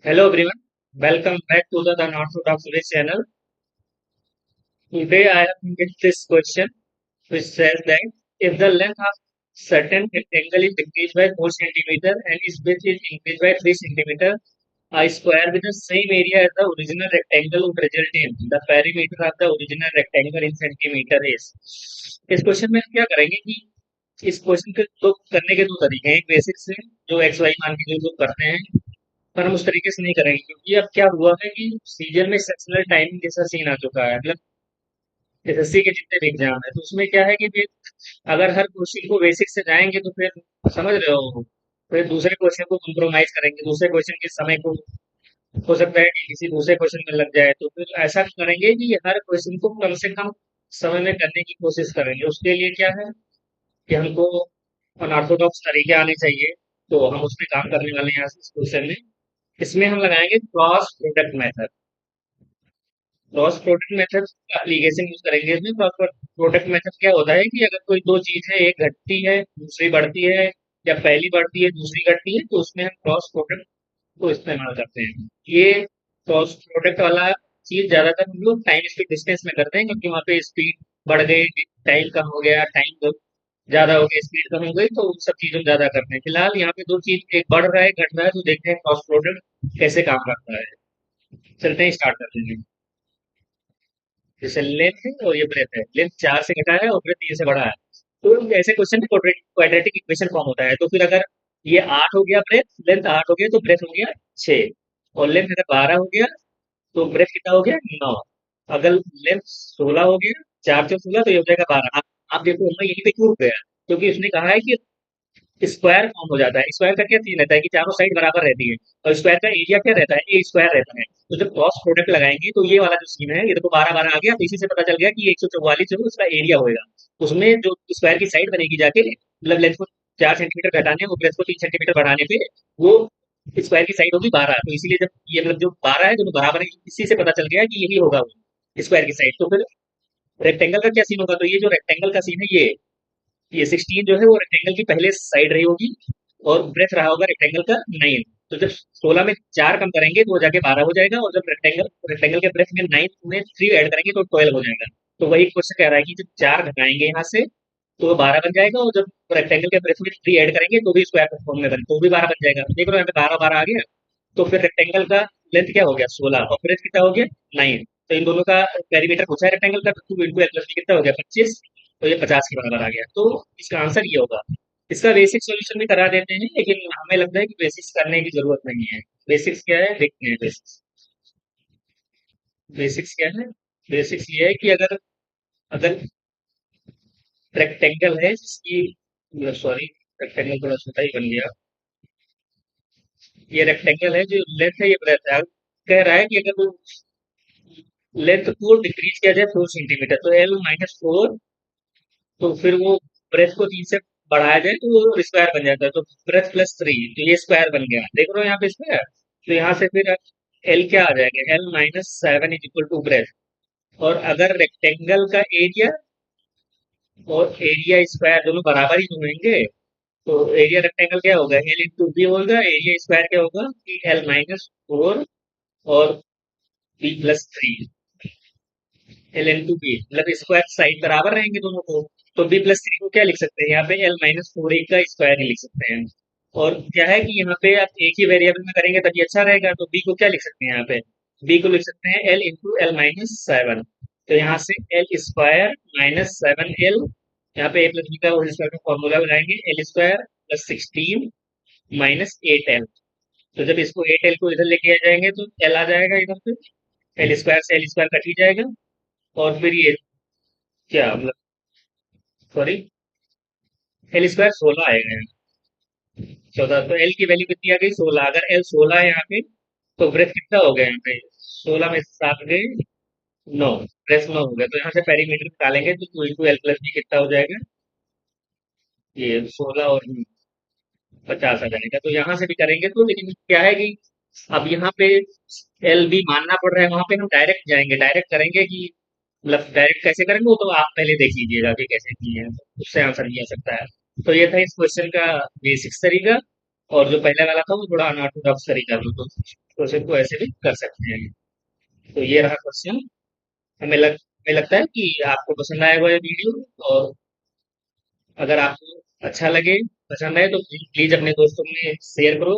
Hello everyone, welcome back to the Unorthodox Way channel. Today I have made this question which says that if the length of certain rectangle is decreased by 4 centimeter and its width is increased by 3 centimeter, a square with the same area as the original rectangle would result in the perimeter of the original rectangle in centimeter is. इस question में हम क्या करेंगे कि इस question के दो करने के दो तरीके हैं। एक बेसिक से जो एक्स वाई मान के जो लोग करते हैं, पर हम उस तरीके से नहीं करेंगे क्योंकि अब क्या हुआ है कि सीजन में सेक्शनल टाइमिंग जैसा सीन आ चुका है। मतलब एसएससी के जितने भी एग्जाम है तो उसमें क्या है कि फिर अगर हर क्वेश्चन को बेसिक से जाएंगे तो फिर समझ रहे हो, फिर दूसरे क्वेश्चन को कॉम्प्रोमाइज करेंगे, दूसरे क्वेश्चन के समय को हो सकता है कि किसी दूसरे क्वेश्चन में लग जाए। तो फिर ऐसा करेंगे कि हर क्वेश्चन को कम से कम समय में करने की कोशिश करेंगे। उसके लिए क्या है कि हमको अनऑर्थोडॉक्स तरीके आने चाहिए, तो हम उस पर काम करने वाले हैं आज इस क्वेश्चन में। इसमें हम लगाएंगे cross product method. Cross product method का एप्लीकेशन यूज करेंगे इसमें। क्रॉस प्रोडक्ट मेथड क्या होता है कि अगर कोई दो चीज है, एक घटती है दूसरी बढ़ती है, या पहली बढ़ती है दूसरी घटती है, तो उसमें हम क्रॉस प्रोडक्ट को इस्तेमाल करते हैं। ये क्रॉस प्रोडक्ट वाला चीज ज्यादातर हम लोग टाइम स्पीड डिस्टेंस में करते हैं, क्योंकि वहाँ पे स्पीड बढ़ गई, टाइम कम हो गया, टाइम ज्यादा हो गया, स्पीड कम हो गई, तो उन सब चीजों में ज्यादा करते हैं। फिलहाल यहाँ पे दो चीज, एक बढ़ रहा है घट रहा है, तो देखते हैं क्रॉस प्रोडक्ट कैसे काम करता है। चलते हैं, स्टार्ट करते हैं। जैसे लेंथ है और ये ब्रेथ है, लेंथ 4 से घटा है और ब्रेथ 3 से बढ़ा है, तो ऐसे क्वेश्चन में क्वाड्रेटिक इक्वेशन फॉर्म होता है। तो फिर अगर ये 8 हो गया ब्रेथ, लेंथ 8 हो गया तो ब्रेथ हो गया 6, और लेंथ अगर 12 हो गया तो ब्रेथ कितना हो गया 9। अगर लेंथ 16 हो गया, 4 से 16, तो ये हो जाएगा 12। आप देखो मैं यहीं पे क्यों रुक गया, क्योंकि उसने कहा है कि स्क्वायर फॉर्म हो जाता है। स्क्वायर का क्या सीन रहता है कि चारों साइड बराबर रहती है, और स्क्वायर का एरिया क्या रहता है, ए स्क्वायर रहता है। तो जब क्रॉस प्रोडक्ट लगाएंगे तो ये वाला जो सीन है, ये देखो 12 12 आ गया, तो इसी से पता चल गया कि 144 जो है उसका एरिया होएगा। उसमें जो स्क्वायर की साइड बनेगी जाके, मतलब लेंथ को 4 सेंटीमीटर घटाने और ब्रेथ को 3 सेंटीमीटर बढ़ाने पे, वो स्क्वायर की साइड होगी 12। तो इसीलिए जब ये मतलब जो 12 है दोनों बराबर है, इसी से पता चल गया कि यही होगा वो स्क्वायर की साइड। तो फिर रेक्टेंगल का क्या सीन होगा, तो ये जो रेक्टेंगल का सीन है, ये 16 जो है वो रेक्टेंगल की पहले साइड रही होगी, और ब्रेथ रहा होगा रेक्टेंगल का 9। तो जब 16 में 4 कम करेंगे तो वो जाके 12 हो जाएगा, और जब रेक्टेंगल रेक्टेंगल के ब्रेथ में 9 में 3 ऐड करेंगे तो 12 हो जाएगा। तो वही क्वेश्चन कह रहा है कि जब 4 घटाएंगे यहाँ से तो वो 12 बन जाएगा, और जब रेक्टेंगल के ब्रेथ में 3 ऐड करेंगे तो भी स्क्वायर फॉर्म में बने तो भी 12 बन जाएगा। देख लो यहाँ पे 12 12 आ गया। तो फिर रेक्टेंगल का लेंथ क्या हो गया 16, और ब्रेथ कितना हो गया 9। तो इन दोनों का पेरीमीटर पूछा है रेक्टेंगल का, तो 2 इंटू एल प्लस बी कितना हो गया 25, तो ये 50 के बराबर आ गया। तो इसका आंसर ये होगा। इसका बेसिक सॉल्यूशन भी करा देते हैं, लेकिन हमें लगता है कि बेसिक्स करने की जरूरत नहीं है। बेसिक्स क्या है देखते हैं। बेसिक्स बेसिक्स क्या है, बेसिक्स ये है कि अगर अगर रेक्टेंगल है जिसकी, सॉरी, रेक्टेंगल थोड़ा छोटा ही बन गया। ये रेक्टेंगल है, जो लेंथ है ये ब्रेथ है। कह रहा है कि अगर वो लेंथ को डिक्रीज किया जाए 4 सेंटीमीटर, तो एल माइनस 4, तो फिर वो ब्रेथ को 3 से बढ़ाया जाए तो वो स्क्वायर बन जाता है। तो ब्रेथ प्लस 3, तो ये स्क्वायर बन गया, देख रहे हो यहाँ पे स्क्वायर। तो यहाँ से फिर एल क्या आ जाएगा, L minus 7 is equal to breadth. और अगर रेक्टेंगल का एरिया और एरिया स्क्वायर दोनों बराबर ही तो होंगे, तो एरिया रेक्टेंगल क्या होगा, एल इंटू बी होगा, एरिया स्क्वायर क्या होगा कि एल माइनस 4 और B plus 3, L into B, मतलब स्क्वायर साइड बराबर रहेंगे दोनों को। तो बी प्लस 3 को क्या लिख सकते हैं यहाँ पे, एल माइनस 4 ए का स्क्वायर ही लिख सकते हैं। और क्या है कि यहाँ पे आप एक ही वेरिएबल में करेंगे तभी अच्छा रहेगा। तो बी को क्या लिख सकते हैं यहाँ पे, बी को लिख सकते हैं एल इंटू एल माइनस 7। तो यहाँ से एल स्क्वायर माइनस 7 एल, यहाँ पे ए प्लस बी का होल स्क्वायर का फॉर्मूला लगाएंगे, L square plus 16 minus 8 L. तो जब इसको 8 एल को इधर लेके आ जाएंगे तो एल आ जाएगा इधर पे, एल स्क्वायर से एल स्क्वायर कट ही जाएगा। और फिर ये क्या मतलब, सॉरी, एल स्क्वायर 16 आएगा यहाँ, 14। तो एल की वैल्यू कितनी आ गई 16। अगर एल 16 है यहाँ पे, तो ब्रेथ कितना हो गया यहाँ पे, 16 में 7 गए 9, ब्रेथ 9 हो गया। तो यहाँ से पेरीमीटर निकालेंगे तो 2 इंटू एल प्लस बी कितना हो जाएगा, ये 16 और 50 आ जाएगा। तो यहाँ से भी करेंगे तो, लेकिन क्या है कि अब यहाँ पे एल बी मानना पड़ रहा है, वहां पे हम डायरेक्ट जाएंगे, डायरेक्ट करेंगे कि मतलब डायरेक्ट कैसे करेंगे वो तो आप पहले देख लीजिएगा कि कैसे किए हैं, तो उससे आंसर नहीं आ सकता है। तो ये था इस क्वेश्चन का बेसिक्स तरीका, और जो पहले वाला था वो थोड़ा अनऑर्थोडॉक्स तरीका था। तो क्वेश्चन को ऐसे भी कर सकते हैं। तो ये रहा क्वेश्चन। हमें लगता है कि आपको पसंद आएगा ये वीडियो, और अगर आपको अच्छा लगे, पसंद आए, तो प्लीज अपने दोस्तों में शेयर करो।